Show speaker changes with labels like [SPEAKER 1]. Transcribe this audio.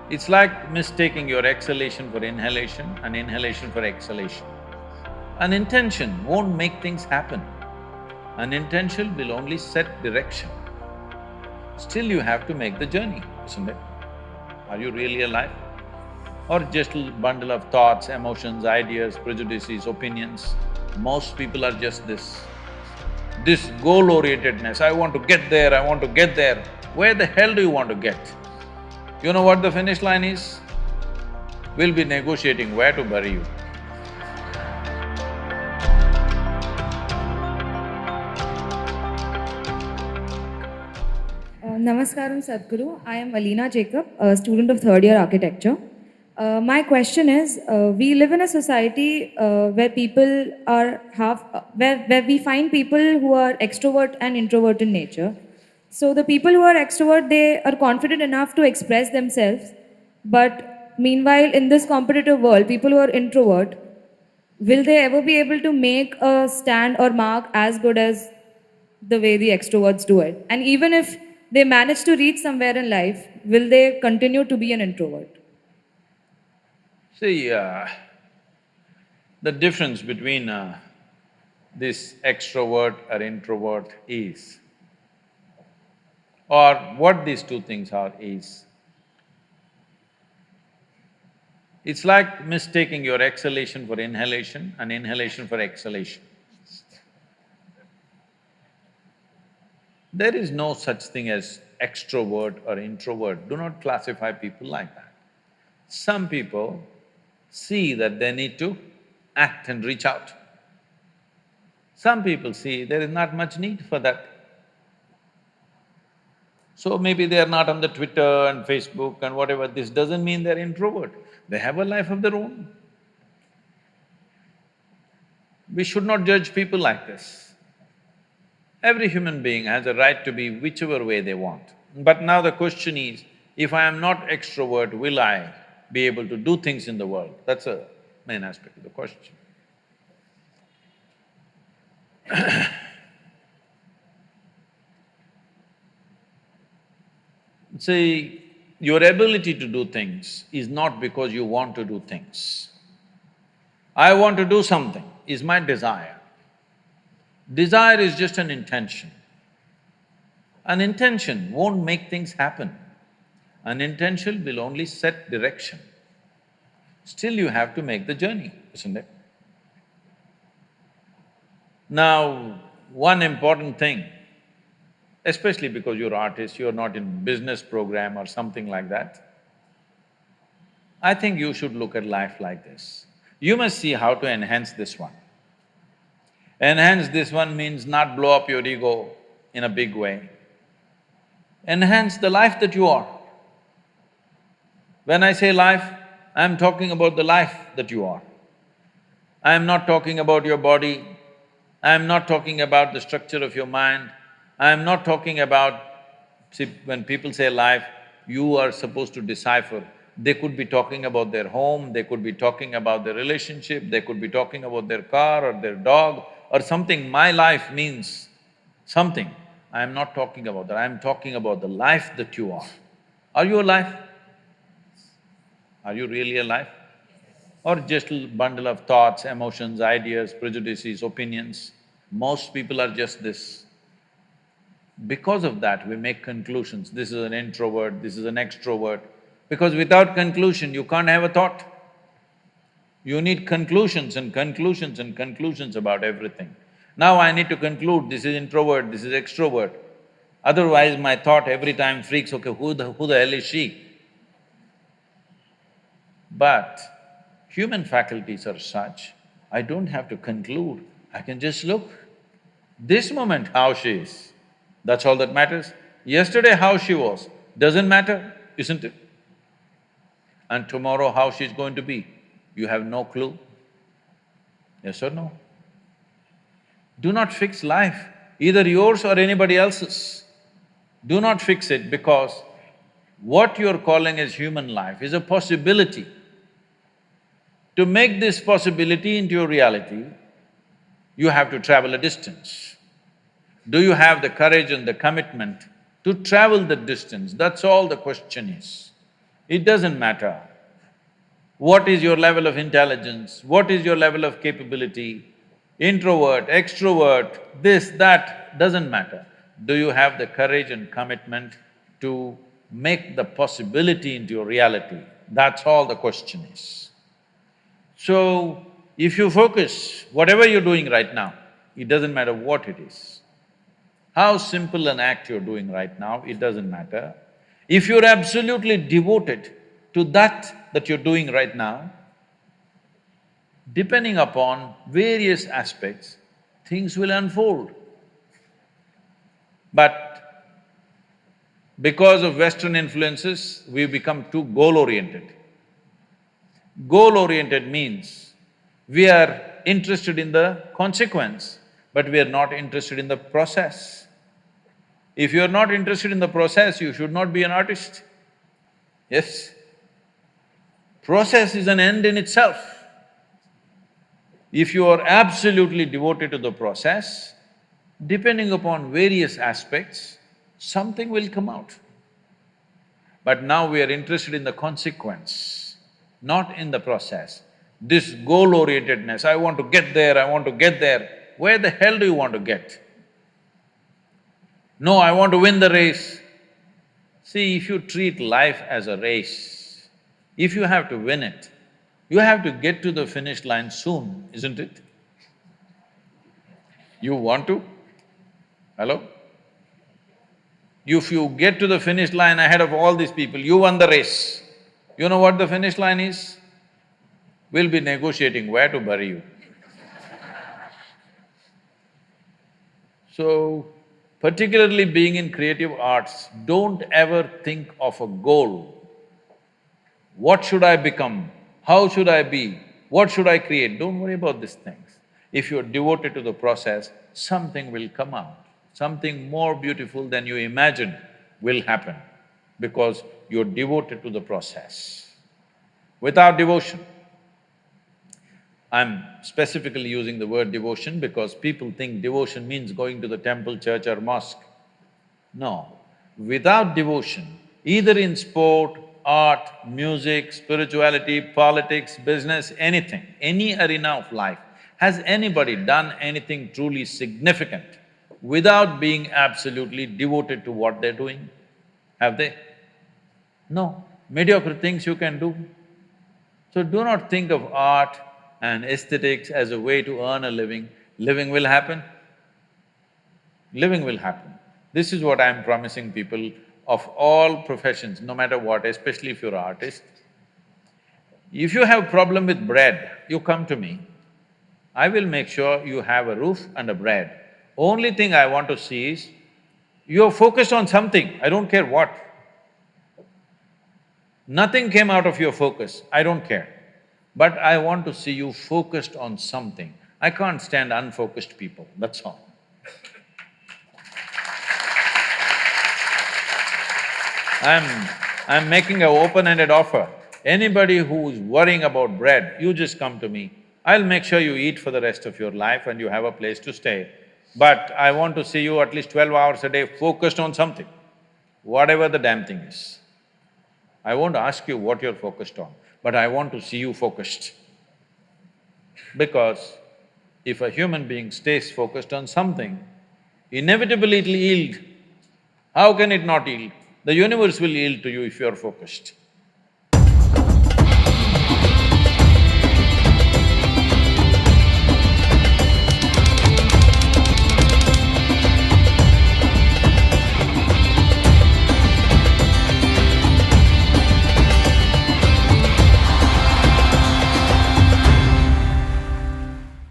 [SPEAKER 1] It's like mistaking your exhalation for inhalation and inhalation for exhalation. An intention won't make things happen. An intention will only set direction. Still you have to make the journey, isn't it? Are you really alive? Or just a bundle of thoughts, emotions, ideas, prejudices, opinions? Most people are just this goal-orientedness, I want to get there, I want to get there. Where the hell do you want to get? You know what the finish line is? We'll be negotiating where to bury you.
[SPEAKER 2] Namaskaram Sadhguru. I am Alina Jacob, a student of third year architecture. My question is, we live in a society where people are where we find people who are extrovert and introvert in nature. So the people who are extrovert, they are confident enough to express themselves. But meanwhile, in this competitive world, people who are introvert, will they ever be able to make a stand or mark as good as the way the extroverts do it? And even if they manage to reach somewhere in life, will they continue to be an introvert?
[SPEAKER 1] See, the difference between this extrovert or introvert is, or what these two things are is, it's like mistaking your exhalation for inhalation and inhalation for exhalation. There is no such thing as extrovert or introvert, do not classify people like that. Some people see that they need to act and reach out. Some people see there is not much need for that. So maybe they are not on the Twitter and Facebook and whatever, this doesn't mean they're introvert. They have a life of their own. We should not judge people like this. Every human being has a right to be whichever way they want. But now the question is, if I am not extrovert, will I be able to do things in the world? That's a main aspect of the question. See, your ability to do things is not because you want to do things. I want to do something is my desire. Desire is just an intention. An intention won't make things happen. An intention will only set direction. Still you have to make the journey, isn't it? Now, one important thing, especially because you're artists, you're not in business program or something like that, I think you should look at life like this. You must see how to enhance this one. Enhance this one means not blow up your ego in a big way. Enhance the life that you are. When I say life, I'm talking about the life that you are. I'm not talking about your body, I'm not talking about the structure of your mind, I'm not talking about… See, when people say life, you are supposed to decipher. They could be talking about their home, they could be talking about their relationship, they could be talking about their car or their dog or something. My life means something. I am not talking about that, I am talking about the life that you are. Are you alive? Are you really alive? Or just a bundle of thoughts, emotions, ideas, prejudices, opinions? Most people are just this. Because of that, we make conclusions, this is an introvert, this is an extrovert. Because without conclusion, you can't have a thought. You need conclusions and conclusions and conclusions about everything. Now I need to conclude, this is introvert, this is extrovert. Otherwise my thought every time freaks, okay, who the hell is she? But human faculties are such, I don't have to conclude, I can just look. This moment how she is, that's all that matters. Yesterday how she was, doesn't matter, isn't it? And tomorrow how she's going to be, you have no clue. Yes or no? Do not fix life, either yours or anybody else's. Do not fix it, because what you're calling as human life is a possibility. To make this possibility into your reality, you have to travel a distance. Do you have the courage and the commitment to travel the distance? That's all the question is. It doesn't matter what is your level of intelligence, what is your level of capability, introvert, extrovert, this, that, doesn't matter. Do you have the courage and commitment to make the possibility into your reality? That's all the question is. So, if you focus, whatever you're doing right now, it doesn't matter what it is. How simple an act you're doing right now, it doesn't matter. If you're absolutely devoted to that you're doing right now, depending upon various aspects, things will unfold. But because of Western influences, we've become too goal-oriented. Goal-oriented means we are interested in the consequence, but we are not interested in the process. If you are not interested in the process, you should not be an artist. Yes? Process is an end in itself. If you are absolutely devoted to the process, depending upon various aspects, something will come out. But now we are interested in the consequence, not in the process. This goal-orientedness, I want to get there, I want to get there, where the hell do you want to get? No, I want to win the race. See, if you treat life as a race, if you have to win it, you have to get to the finish line soon, isn't it? You want to? Hello? If you get to the finish line ahead of all these people, you won the race. You know what the finish line is? We'll be negotiating where to bury you. So, particularly being in creative arts, don't ever think of a goal. What should I become? How should I be? What should I create? Don't worry about these things. If you're devoted to the process, something will come out. Something more beautiful than you imagined will happen because you're devoted to the process. Without devotion, I'm specifically using the word devotion because people think devotion means going to the temple, church or mosque. No. Without devotion, either in sport, art, music, spirituality, politics, business, anything, any arena of life, has anybody done anything truly significant without being absolutely devoted to what they're doing? Have they? No. Mediocre things you can do. So do not think of art and aesthetics as a way to earn a living. Living will happen. Living will happen. This is what I'm promising people of all professions, no matter what, especially if you're an artist. If you have problem with bread, you come to me. I will make sure you have a roof and a bread. Only thing I want to see is, you're focused on something, I don't care what. Nothing came out of your focus, I don't care. But I want to see you focused on something. I can't stand unfocused people, that's all. I'm making an open-ended offer. Anybody who's worrying about bread, you just come to me. I'll make sure you eat for the rest of your life and you have a place to stay. But I want to see you at least 12 hours a day focused on something, whatever the damn thing is. I won't ask you what you're focused on, but I want to see you focused. Because if a human being stays focused on something, inevitably it'll yield. How can it not yield? The universe will yield to you if you're focused.